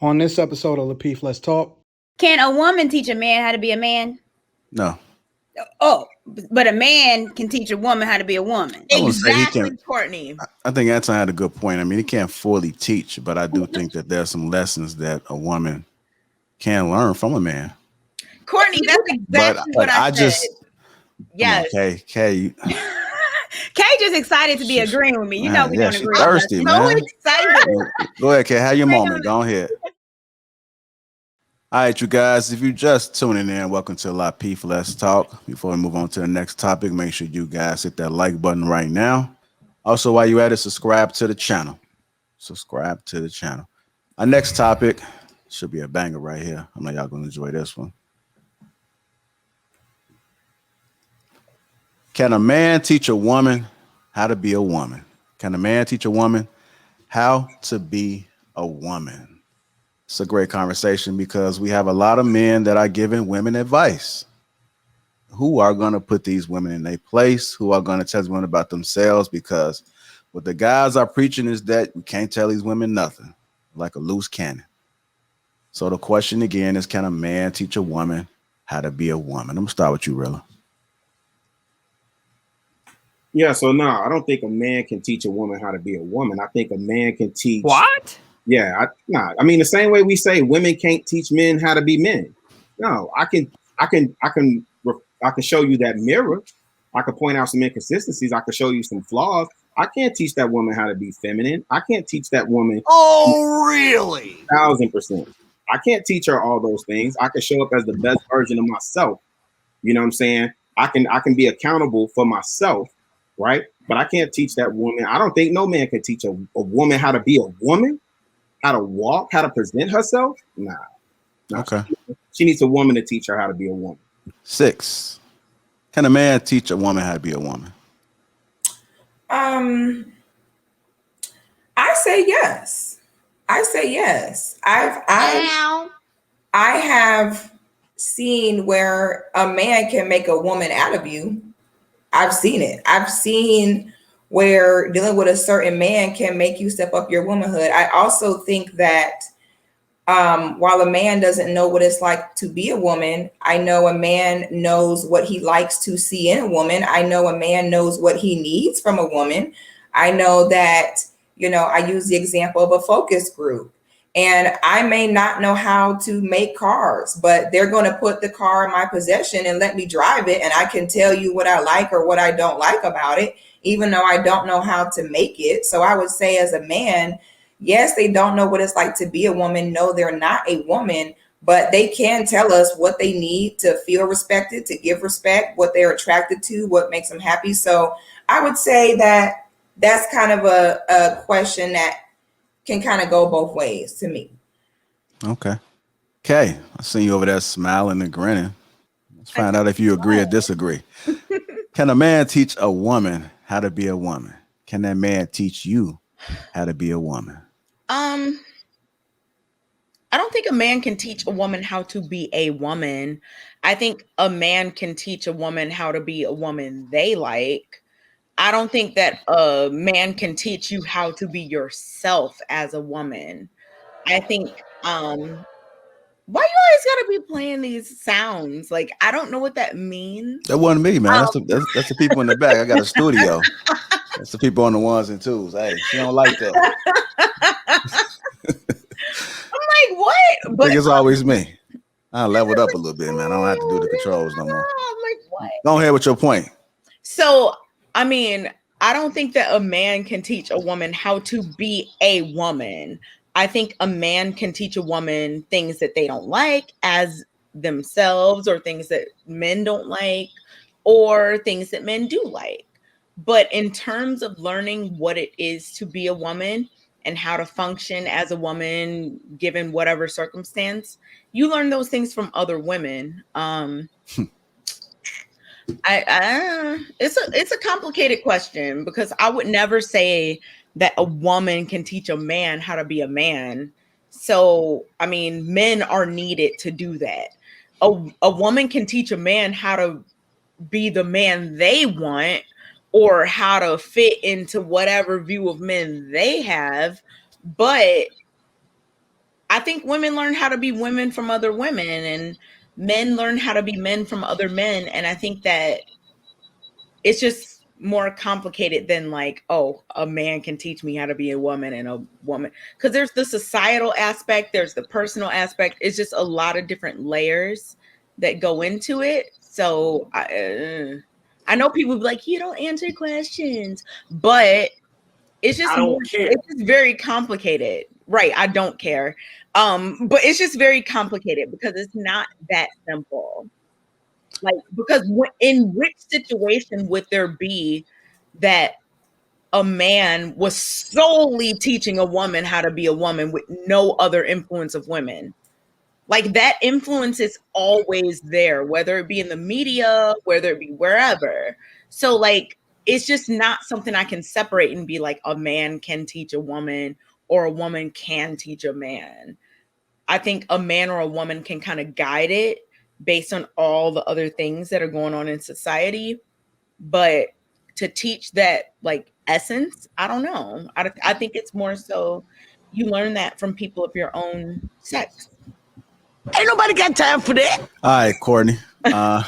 On this episode of Lapeef, Let's Talk. Can a woman teach a man how to be a man? No. Oh, but a man can teach a woman how to be a woman. I wouldn't say he Exactly, can. Courtney. I think Anton had a good point. I mean, he can't fully teach, but I do think that there's some lessons that a woman can learn from a man. Courtney, that's exactly what I said. just Yes. Okay, Kay just excited to be agreeing with me. You know we don't agree. Thirsty, man. So excited. Go ahead, Kay. Have your moment. Go ahead. All right, you guys, if you just tuning in, welcome to Lapeef, Let's Talk. Before we move on to the next topic, make sure you guys hit that like button right now. Also, while you're at it, subscribe to the channel. Subscribe to the channel. Our next topic should be a banger right here. I know y'all going to enjoy this one. Can a man teach a woman how to be a woman? Can a man teach a woman how to be a woman? It's a great conversation because we have a lot of men that are giving women advice. Who are going to put these women in their place? Who are going to tell women about themselves? Because what the guys are preaching is that we can't tell these women nothing, like a loose cannon. So the question again is, can a man teach a woman how to be a woman? I'm going to start with you, Rilla. Yeah, so no, I don't think a man can teach a woman how to be a woman. I think a man can teach. What? Yeah, I mean, the same way we say women can't teach men how to be men. No, I can show you that mirror. I can point out some inconsistencies. I can show you some flaws. I can't teach that woman how to be feminine. I can't teach that woman. Oh, really? 1,000%. I can't teach her all those things. I can show up as the best version of myself. You know what I'm saying? I can be accountable for myself, right? But I can't teach that woman. I don't think no man can teach a woman how to be a woman, how to walk, how to present herself. Nah. Okay. She needs a woman to teach her how to be a woman. 6. Can a man teach a woman how to be a woman? I say yes. I have seen where a man can make a woman out of you. I've seen it. I've seen where dealing with a certain man can make you step up your womanhood. I also think that while a man doesn't know what it's like to be a woman, I know a man knows what he likes to see in a woman. I know a man knows what he needs from a woman. I know that, I use the example of a focus group. And I may not know how to make cars, but they're going to put the car in my possession and let me drive it. And I can tell you what I like or what I don't like about it, even though I don't know how to make it. So I would say as a man, yes, they don't know what it's like to be a woman. No, they're not a woman, but they can tell us what they need to feel respected, to give respect, what they're attracted to, what makes them happy. So I would say that that's kind of a question that can kind of go both ways to me. Okay. Okay. I see you over there smiling and grinning. Let's find out if you agree or disagree. Can a man teach a woman how to be a woman? Can that man teach you how to be a woman? I don't think a man can teach a woman how to be a woman. I think a man can teach a woman how to be a woman they like. I don't think that a man can teach you how to be yourself as a woman. I think, why you always gotta be playing these sounds? Like, I don't know what that means. That wasn't me, man. That's the people in the back. I got a studio. That's the people on the ones and twos. Hey, she don't like that. I'm like, what? But it's always me. I leveled up a little bit, man. I don't have to do the controls no more. I'm like, what? Go ahead with your point. So, I mean, I don't think that a man can teach a woman how to be a woman. I think a man can teach a woman things that they don't like as themselves, or things that men don't like, or things that men do like. But in terms of learning what it is to be a woman and how to function as a woman, given whatever circumstance, you learn those things from other women. It's a complicated question, because I would never say that a woman can teach a man how to be a man. So, I mean, men are needed to do that. A woman can teach a man how to be the man they want, or how to fit into whatever view of men they have. But I think women learn how to be women from other women, and men learn how to be men from other men. And I think that it's just more complicated than like, oh, a man can teach me how to be a woman and a woman. Because there's the societal aspect, there's the personal aspect. It's just a lot of different layers that go into it. So I know people be like, you don't answer questions, but it's just it's just very complicated. Right. I don't care. But it's just very complicated because it's not that simple. Like, because in which situation would there be that a man was solely teaching a woman how to be a woman with no other influence of women? Like, that influence is always there, whether it be in the media, whether it be wherever. So, like, it's just not something I can separate and be like, a man can teach a woman or a woman can teach a man. I think a man or a woman can kind of guide it based on all the other things that are going on in society. But to teach that, like, essence, I don't know. I think it's more so you learn that from people of your own sex. Ain't nobody got time for that. All right, Courtney. I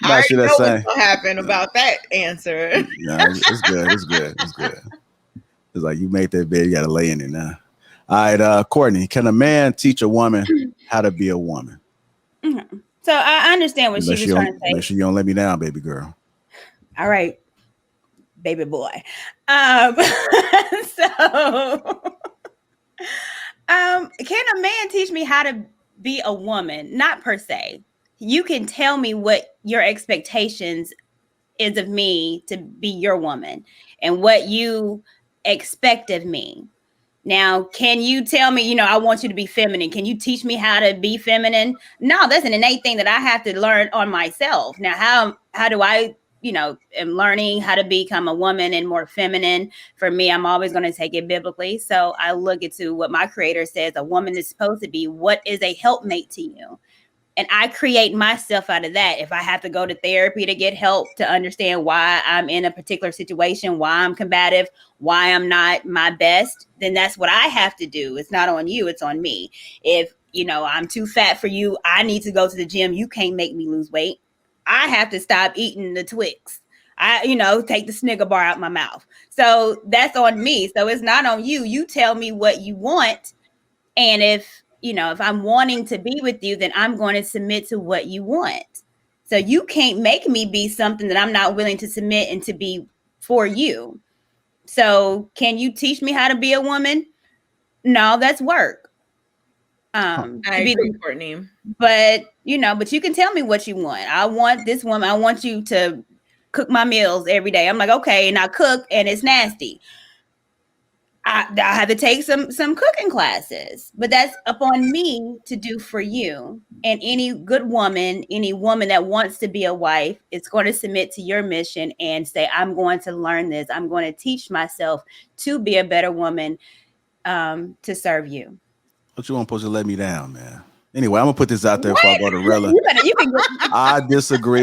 already know what's going to happen about that answer. No, it's good. It's good. It's good. It's like you made that bed, you got to lay in it now. All right, Courtney, can a man teach a woman how to be a woman? Mm-hmm. So I understand what she was trying to say. Make sure you don't let me down, baby girl. All right, baby boy. Can a man teach me how to be a woman? Not per se. You can tell me what your expectations is of me to be your woman and what you expect of me. Now, can you tell me, I want you to be feminine? Can you teach me how to be feminine? No, that's an innate thing that I have to learn on myself. Now, how do I, am learning how to become a woman and more feminine? For me, I'm always going to take it biblically. So I look into what my creator says a woman is supposed to be. What is a helpmate to you? And I create myself out of that. If I have to go to therapy to get help to understand why I'm in a particular situation, why I'm combative, why I'm not my best, then that's what I have to do. It's not on you, it's on me. If, I'm too fat for you, I need to go to the gym. You can't make me lose weight. I have to stop eating the Twix. Take the Snicker bar out my mouth. So that's on me. So it's not on you. You tell me what you want. And if I'm wanting to be with you, then I'm going to submit to what you want. So you can't make me be something that I'm not willing to submit and to be for you. So can you teach me how to be a woman? No, that's work. I agree, Courtney. But you can tell me what you want. I want this woman. I want you to cook my meals every day. I'm like, okay, and I cook and it's nasty. I have to take some cooking classes, but that's upon me to do for you. And any good woman, any woman that wants to be a wife, is going to submit to your mission and say, I'm going to learn this. I'm going to teach myself to be a better woman to serve you. But you weren't supposed to let me down, man. Anyway, I'm gonna put this out there before I go to Rilla. I disagree.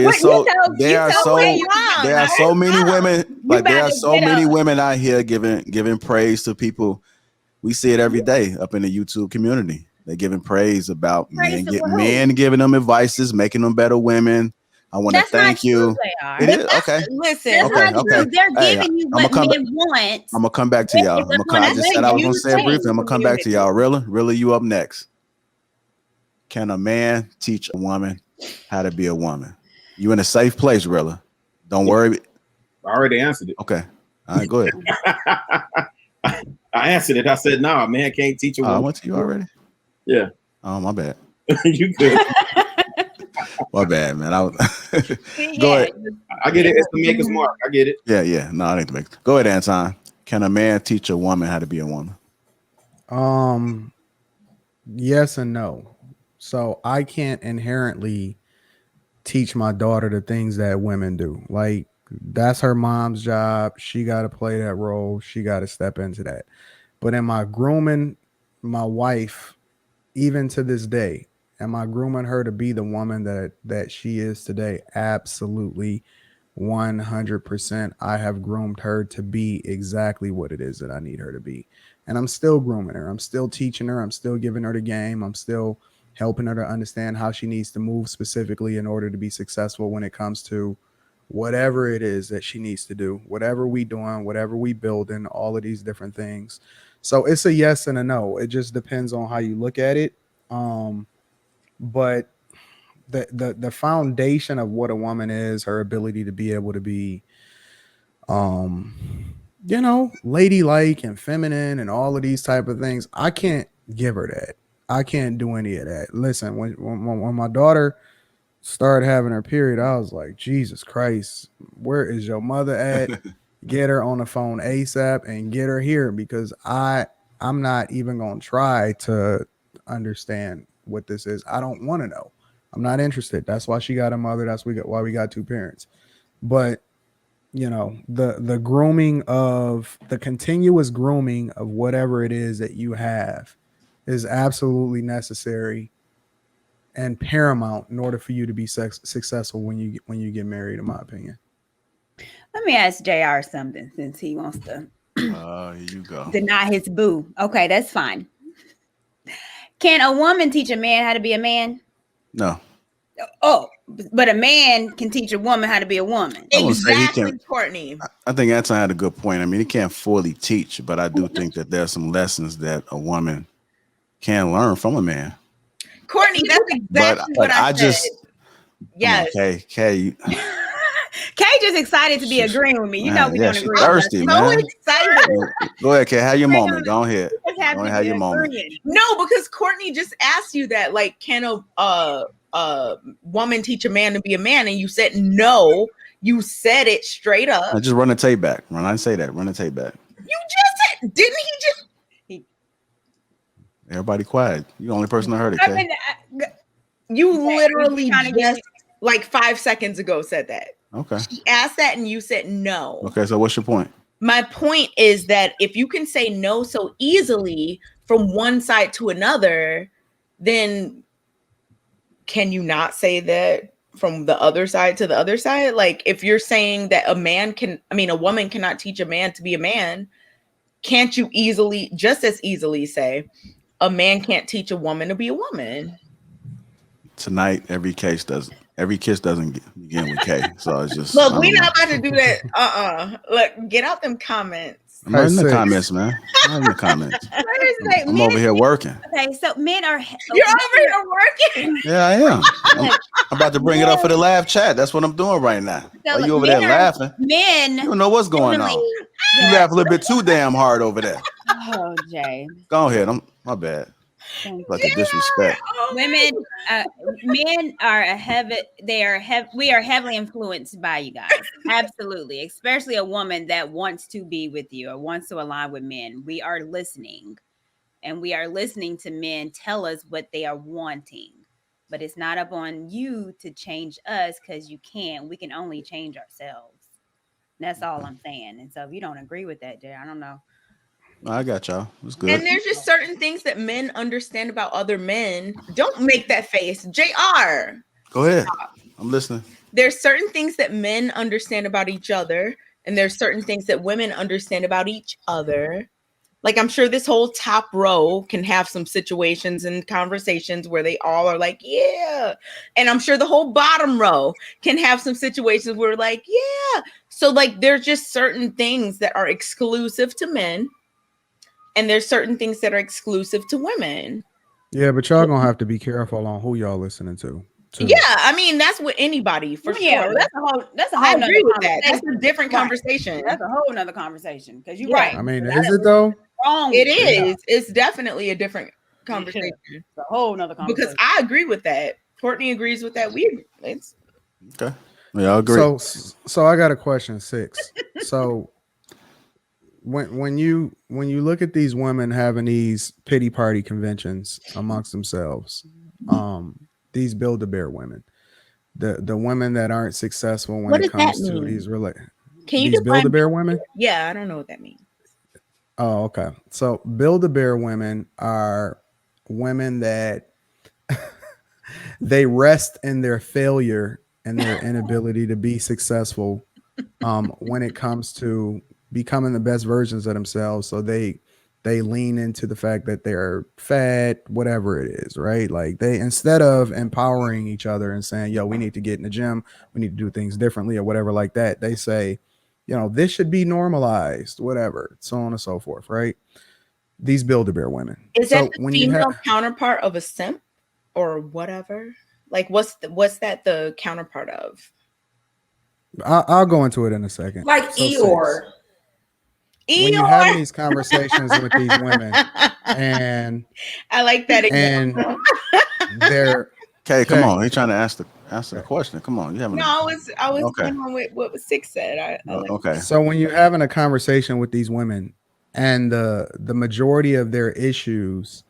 There are so many women, there are so many women out here giving praise to people. We see it every day up in the YouTube community. They're giving praise about men giving them advices, making them better women. I want to thank you. It is okay. Listen, okay. They're giving you what men want. I'm gonna come back to y'all. I just said I was gonna say it briefly. I'm gonna come back to y'all. Rilla, you up next. Can a man teach a woman how to be a woman? You in a safe place, Rilla. Don't worry. I already answered it. Okay. All right, go ahead. I answered it. I said, no, a man can't teach a woman. I went to you already? Yeah. Oh, my bad. You good. My bad, man. Go ahead. I get it. It's the maker's mark. I get it. Yeah. No, I need to make it. Go ahead, Anton. Can a man teach a woman how to be a woman? Yes and no. So I can't inherently teach my daughter the things that women do. Like, that's her mom's job. She got to play that role. She got to step into that. But am I grooming my wife, even to this day? Am I grooming her to be the woman that she is today? Absolutely. 100%. I have groomed her to be exactly what it is that I need her to be. and I'm still grooming her. I'm still teaching her. I'm still giving her the game. I'm still helping her to understand how she needs to move specifically in order to be successful when it comes to whatever it is that she needs to do, whatever we doing, whatever we building, all of these different things. So it's a yes and a no. It just depends on how you look at it. But the foundation of what a woman is, her ability to be able to be ladylike and feminine and all of these type of things, I can't give her that. I can't do any of that. Listen, when my daughter started having her period, I was like, Jesus Christ, where is your mother at? Get her on the phone ASAP and get her here, because I'm not even gonna try to understand what this is. I don't want to know. I'm not interested. That's why she got a mother. That's why we got two parents. But the grooming of the continuous grooming of whatever it is that you have is absolutely necessary and paramount in order for you to be successful when you get married, in my opinion. Let me ask JR something, since he wants to Here you go. deny his boo. Okay, that's fine. Can a woman teach a man how to be a man? No. Oh, but a man can teach a woman how to be a woman. I wouldn't say he Exactly, can. Courtney. I think Anton had a good point. I mean, he can't fully teach, but I do think that there's some lessons that a woman can learn from a man. Courtney, that's exactly what I said. Yes. Kay, Kay just excited to be agreeing with me. You know we don't agree. Thirsty, I'm so man. excited. Go ahead, Kay. Have your moment. Go ahead. Just happy Go to ahead, have be your moment. agreeing. No, because Courtney just asked you that. Like, can a woman teach a man to be a man? And you said no. You said it straight up. Now just run the tape back. I didn't say that. Run the tape back. You just said, didn't he just? Everybody quiet. You're the only person that heard it, Kay. You literally he's trying to just like 5 seconds ago said that. Okay. She asked that and you said no. Okay, so what's your point? My point is that if you can say no so easily from one side to another, then can you not say that from the other side to the other side? Like, if you're saying that a woman cannot teach a man to be a man, can't you just as easily say a man can't teach a woman to be a woman? Tonight, every kiss doesn't begin with K. So it's just Look, we're not about to do that. Look, get out them comments. I'm not in the comments, man. I'm not in the comments. I'm over here working. Okay, so men are. You're over here working. Yeah, I am. I'm about to bring it up for the laugh chat. That's what I'm doing right now. So Why you over there laughing? Men. You don't know what's going on. You laugh a little bit too damn hard over there. Oh, Jay. Go ahead. My bad. Like a disrespect. Women, men are we are heavily influenced by you guys. Absolutely. Especially a woman that wants to be with you or wants to align with men. We are listening, and we are listening to men tell us what they are wanting. But it's not up on you to change us, because you can't. We can only change ourselves. That's all I'm saying. And so if you don't agree with that, Jay, I don't know. I got y'all. It's good. And there's just certain things that men understand about other men. Don't make that face. JR. Go ahead. I'm listening. There's certain things that men understand about each other, and there's certain things that women understand about each other. Like, I'm sure this whole top row can have some situations and conversations where they all are like, yeah. And I'm sure the whole bottom row can have some situations where like, yeah. So like, there's just certain things that are exclusive to men. And there's certain things that are exclusive to women. Yeah, but y'all gonna have to be careful on who y'all listening to. Too. Yeah, I mean that's with anybody for sure. That's a whole. I agree with that. That's a different conversation. That's a whole nother conversation. Because you're right. I mean, is it though? Wrong. It is. It's definitely a different conversation. It's a whole nother conversation. Because I agree with that. Courtney agrees with that. It's okay. Yeah, I agree. So I got a question 6. So when you look at these women having these pity party conventions amongst themselves, these Build-A-Bear women, the women that aren't successful when it comes to these these Build-A-Bear women? Yeah, I don't know what that means. Oh, okay. So Build-A-Bear women are women that they rest in their failure and their inability to be successful when it comes to becoming the best versions of themselves. So they they lean into the fact that they're fat, whatever it is, right? Like they, instead of empowering each other and saying, yo, we need to get in the gym, we need to do things differently or whatever like that, they say, this should be normalized, whatever, so on and so forth, right? These Build-A-Bear women. Is So that the when you female have, counterpart of a simp or whatever? Like what's that the counterpart of? I'll go into it in a second. Like So Eeyore. when you're having these conversations with these women and I like that example. they're Okay, come okay. on. He's trying to answer the question. Come on. You having No, I was Okay. going on with what Six said. I like okay. So when you're having a conversation with these women and the majority of their issues,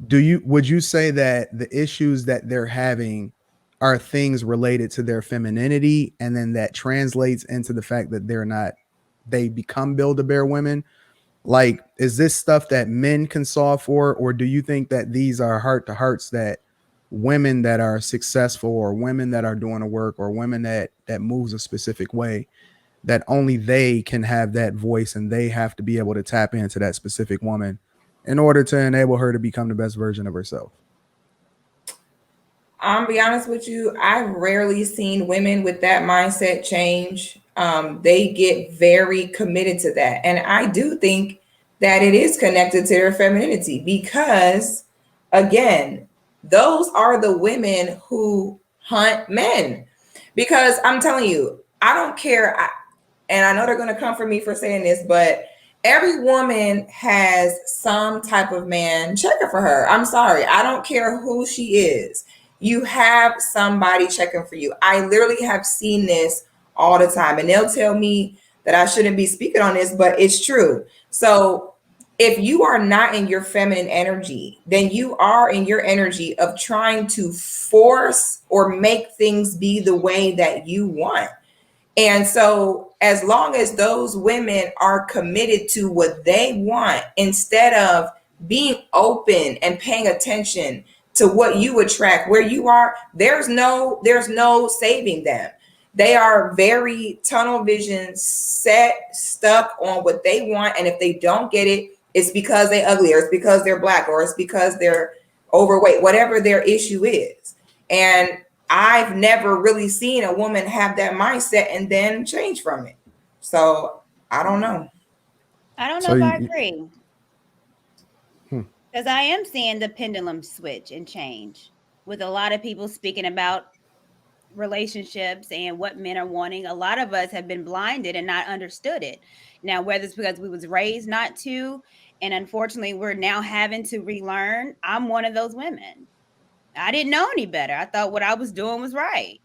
would you say that the issues that they're having are things related to their femininity, and then that translates into the fact that they become Build-A-Bear women? Like, is this stuff that men can solve for, or do you think that these are heart to hearts that women that are successful, or women that are doing the work, or women that moves a specific way, that only they can have that voice and they have to be able to tap into that specific woman in order to enable her to become the best version of herself? I'm be honest with you, I've rarely seen women with that mindset change. They get very committed to that. And I do think that it is connected to their femininity because, again, those are the women who hunt men. Because I'm telling you, I don't care. And I know they're going to come for me for saying this, but every woman has some type of man checking for her. I'm sorry. I don't care who she is. You have somebody checking for you. I literally have seen this all the time, and they'll tell me that I shouldn't be speaking on this, but it's true. So if you are not in your feminine energy, then you are in your energy of trying to force or make things be the way that you want. And so as long as those women are committed to what they want, instead of being open and paying attention to what you attract, where you are, there's no saving them. They are very tunnel vision, stuck on what they want. And if they don't get it, it's because they're ugly, or it's because they're black, or it's because they're overweight, whatever their issue is. And I've never really seen a woman have that mindset and then change from it. So I don't know. I don't know So if I agree. Because I am seeing the pendulum switch and change with a lot of people speaking about relationships and what men are wanting. A lot of us have been blinded and not understood it. Now, whether it's because we was raised not to, and unfortunately we're now having to relearn. I'm one of those women. I didn't know any better. I thought what I was doing was right.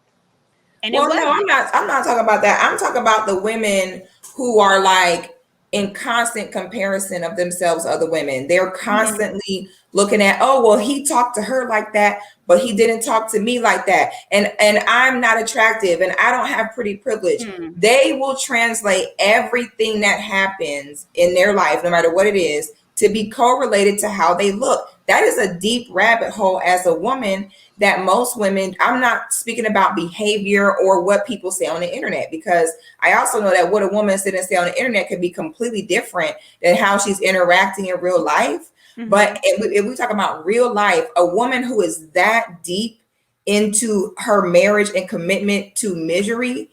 And Well, it no, wasn't. I'm not talking about that. I'm talking about the women who are like in constant comparison of themselves to other women. They're constantly looking at, oh, well, he talked to her like that, but he didn't talk to me like that. And I'm not attractive and I don't have pretty privilege. They will translate everything that happens in their life, no matter what it is, to be correlated to how they look. That is a deep rabbit hole as a woman that most women, I'm not speaking about behavior or what people say on the internet, because I also know that what a woman sit and say on the internet could be completely different than how she's interacting in real life. But if we talk about real life, a woman who is that deep into her marriage and commitment to misery,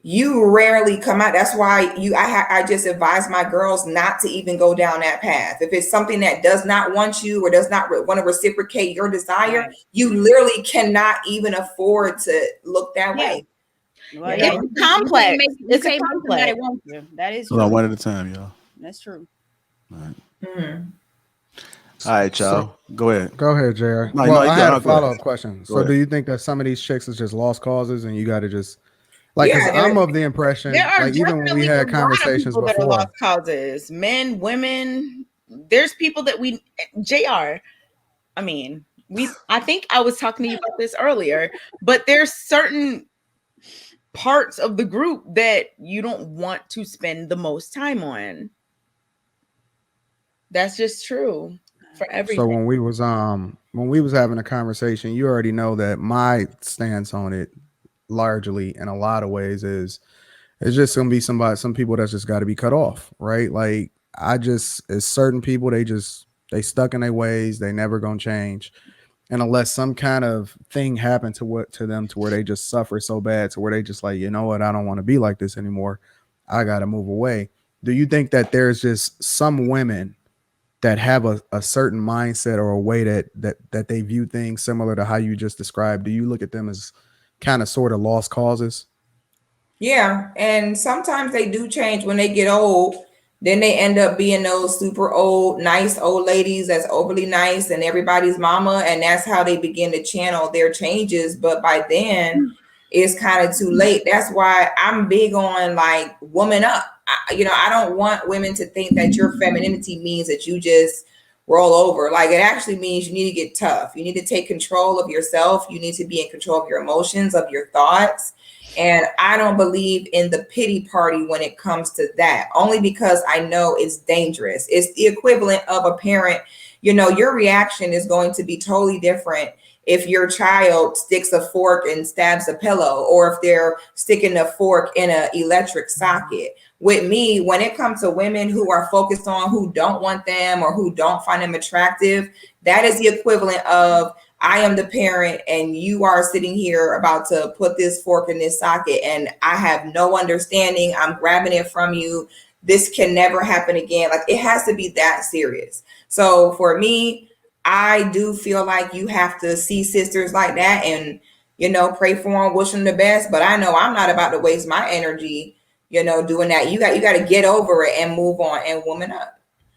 you rarely come out. That's why I just advise my girls not to even go down that path. If it's something that does not want you or does not want to reciprocate your desire, you literally cannot even afford to look that way. Well, It's complex. It's a complex. That is So true. one at a time, y'all. That's true. All right. All right, y'all. Go ahead. Go ahead, JR. No, Well, no, I had a go ahead. follow-up question. So ahead. do you think that some of these chicks is just lost causes and you got to just, like, because I'm of the impression, There are like, even when we definitely had a lot of conversations people that are before, lost causes, men, women. There's people that JR. I mean, I think I was talking to you about this earlier, but there's certain parts of the group that you don't want to spend the most time on. That's just true for everything. so when we was having a conversation, you already know that my stance on it largely in a lot of ways is it's just gonna be some people that's just got to be cut off, right? Like I just, it's certain people, they stuck in their ways. They never gonna change. And unless some kind of thing happened to them to where they just suffer so bad to where they just like, you know what, I don't want to be like this anymore. I gotta move away. Do you think that there's just some women that have a certain mindset or a way that they view things similar to how you just described? Do you look at them as kind of sort of lost causes? Yeah, and sometimes they do change when they get old. Then they end up being those super old, nice old ladies that's overly nice and everybody's mama, and that's how they begin to channel their changes. But by then, it's kind of too late. That's why I'm big on like woman up. I don't want women to think that your femininity means that you just roll over. Like it actually means you need to get tough. You need to take control of yourself. You need to be in control of your emotions, of your thoughts. And I don't believe in the pity party when it comes to that, only because I know it's dangerous. It's the equivalent of a parent, your reaction is going to be totally different if your child sticks a fork and stabs a pillow, or if they're sticking a fork in an electric socket. With me, when it comes to women who are focused on who don't want them or who don't find them attractive, that is the equivalent of I am the parent and you are sitting here about to put this fork in this socket and I have no understanding. I'm grabbing it from you. This can never happen again. Like it has to be that serious. So for me, I do feel like you have to see sisters like that and, pray for them, wish them the best. But I know I'm not about to waste my energy, doing that. You got to get over it and move on and woman up.